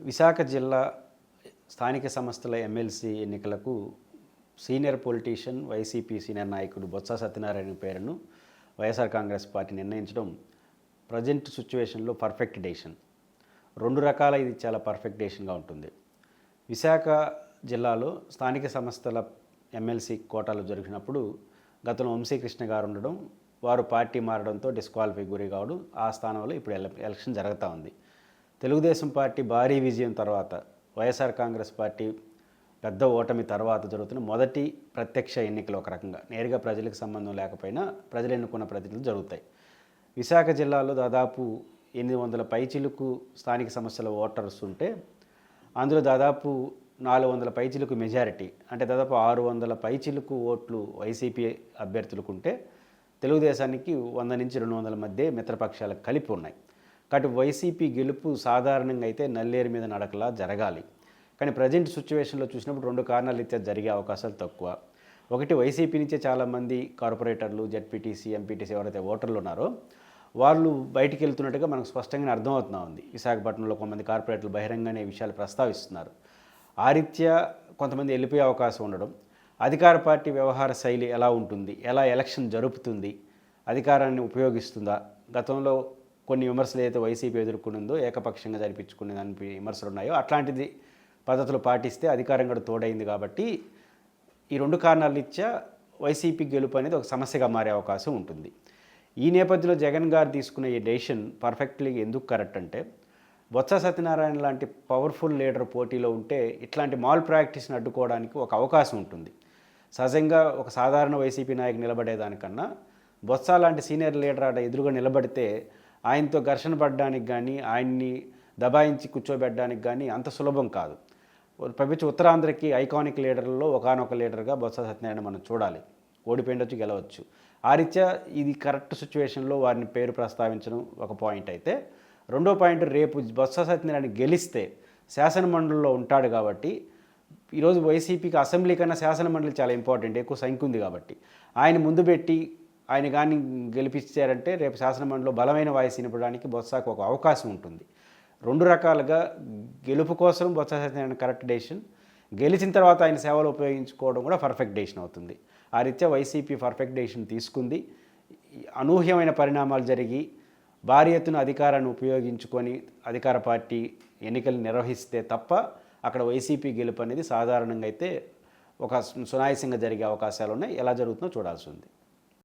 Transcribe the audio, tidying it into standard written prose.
విశాఖ జిల్లా స్థానిక సంస్థల ఎమ్మెల్సీ ఎన్నికలకు సీనియర్ పొలిటీషియన్ వైసీపీ సీనియర్ నాయకుడు బొత్స సత్యనారాయణ పేరును వైఎస్ఆర్ కాంగ్రెస్ పార్టీ నిర్ణయించడం ప్రజెంట్ సిచ్యువేషన్లో పర్ఫెక్ట్ డెసిషన్. రెండు రకాల ఇది చాలా పర్ఫెక్ట్ డెసిషన్గా ఉంటుంది. విశాఖ జిల్లాలో స్థానిక సంస్థల ఎమ్మెల్సీ కోటాలు జరిగినప్పుడు గతంలో వంశీకృష్ణ గారు ఉండడం, వారు పార్టీ మారడంతో డిస్క్వాలిఫై గురి కావడం, ఆ స్థానంలో ఇప్పుడు ఎలక్షన్ జరుగుతూ ఉంది. తెలుగుదేశం పార్టీ భారీ విజయం తర్వాత వైఎస్ఆర్ కాంగ్రెస్ పార్టీ పెద్ద ఓటమి తర్వాత జరుగుతున్న మొదటి ప్రత్యక్ష ఎన్నికలు, ఒక రకంగా నేరుగా ప్రజలకు సంబంధం లేకపోయినా ప్రజలు ఎన్నుకున్న ప్రతినిధులు జరుగుతాయి. విశాఖ జిల్లాలో దాదాపు 800 పైచిలుకు స్థానిక సంస్థల ఓటర్స్ ఉంటే అందులో దాదాపు 400 పైచిలుకు మెజారిటీ, అంటే దాదాపు 600 పైచిలుకు ఓట్లు వైసీపీ అభ్యర్థులకు ఉంటే తెలుగుదేశానికి 100 నుంచి 200 మధ్య మిత్రపక్షాలకు కలిపి ఉన్నాయి. కాబట్టి వైసీపీ గెలుపు సాధారణంగా అయితే నల్లేరు మీద నడకలా జరగాలి. కానీ ప్రజెంట్ సిచ్యువేషన్లో చూసినప్పుడు రెండు కారణాలు ఇచ్చే జరిగే అవకాశాలు తక్కువ. ఒకటి, వైసీపీ నుంచే చాలామంది కార్పొరేటర్లు, జెడ్పీటీసీ, ఎంపీటీసీ ఎవరైతే ఓటర్లు ఉన్నారో వాళ్ళు బయటికి వెళ్తున్నట్టుగా మనకు స్పష్టంగానే అర్థమవుతూ ఉంది. విశాఖపట్నంలో కొంతమంది కార్పొరేటర్లు బహిరంగానే విషయాలు ప్రస్తావిస్తున్నారు. ఆ రీత్యా కొంతమంది వెళ్ళిపోయే అవకాశం ఉండడం, అధికార పార్టీ వ్యవహార శైలి ఎలా ఉంటుంది, ఎలా ఎలక్షన్ జరుపుతుంది, అధికారాన్ని ఉపయోగిస్తుందా, గతంలో కొన్ని విమర్శలు అయితే వైసీపీ ఎదుర్కొనిందో ఏకపక్షంగా జరిపించుకునేదని విమర్శలు ఉన్నాయో అట్లాంటిది పద్ధతులు పాటిస్తే అధికారం కూడా తోడైంది. కాబట్టి ఈ రెండు కారణాల రీత్యా వైసీపీ గెలుపు అనేది ఒక సమస్యగా మారే అవకాశం ఉంటుంది. ఈ నేపథ్యంలో జగన్ గారు తీసుకున్న ఈ డెసిషన్ పర్ఫెక్ట్లీ ఎందుకు కరెక్ట్ అంటే, బొత్స సత్యనారాయణ లాంటి పవర్ఫుల్ లీడర్ పోటీలో ఉంటే ఇట్లాంటి మాల్ ప్రాక్టీస్ని అడ్డుకోవడానికి ఒక అవకాశం ఉంటుంది. సహజంగా ఒక సాధారణ వైసీపీ నాయకు నిలబడేదానికన్నా బొత్స లాంటి సీనియర్ లీడర్ ఆడ ఎదురుగా నిలబడితే ఆయనతో ఘర్షణ పడడానికి కానీ, ఆయన్ని దబాయించి కూర్చోబెట్టడానికి కానీ అంత సులభం కాదు. ప్రపంచ ఉత్తరాంధ్రకి ఐకానిక్ లీడర్లలో ఒకానొక లీడర్గా బొత్స సత్యనారాయణ మనం చూడాలి. ఓడిపోయిండొచ్చు, గెలవచ్చు. ఆ రీత్యా ఇది కరెక్ట్ సిచ్యువేషన్లో వారిని పేరు ప్రస్తావించడం ఒక పాయింట్ అయితే, రెండో పాయింట్, రేపు బొత్స సత్యనారాయణ గెలిస్తే శాసనమండలిలో ఉంటాడు కాబట్టి, ఈరోజు వైసీపీకి అసెంబ్లీ కన్నా శాసనమండలి చాలా ఇంపార్టెంట్, ఎక్కువ సంఖ్య ఉంది కాబట్టి ఆయన ముందు పెట్టి ఆయన కానీ గెలిపించారంటే రేపు శాసనమండలిలో బలమైన వాయిస్ వినపడానికి బొత్సకు ఒక అవకాశం ఉంటుంది. రెండు రకాలుగా గెలుపు కోసం బొత్స సత్యనారాయణ కరెక్ట్ డెసిషన్, గెలిచిన తర్వాత ఆయన సేవలు ఉపయోగించుకోవడం కూడా పర్ఫెక్ట్ డెసిషన్ అవుతుంది. ఆ రీత్యా వైసీపీ పర్ఫెక్ట్ డెసిషన్ తీసుకుంది. అనూహ్యమైన పరిణామాలు జరిగి భారీ ఎత్తున అధికారాన్ని ఉపయోగించుకొని అధికార పార్టీ ఎన్నికలు నిర్వహిస్తే తప్ప అక్కడ వైసీపీ గెలుపు అనేది సాధారణంగా అయితే ఒక సునాయాసంగా జరిగే అవకాశాలు ఉన్నాయి. ఎలా జరుగుతుందో చూడాల్సి ఉంది.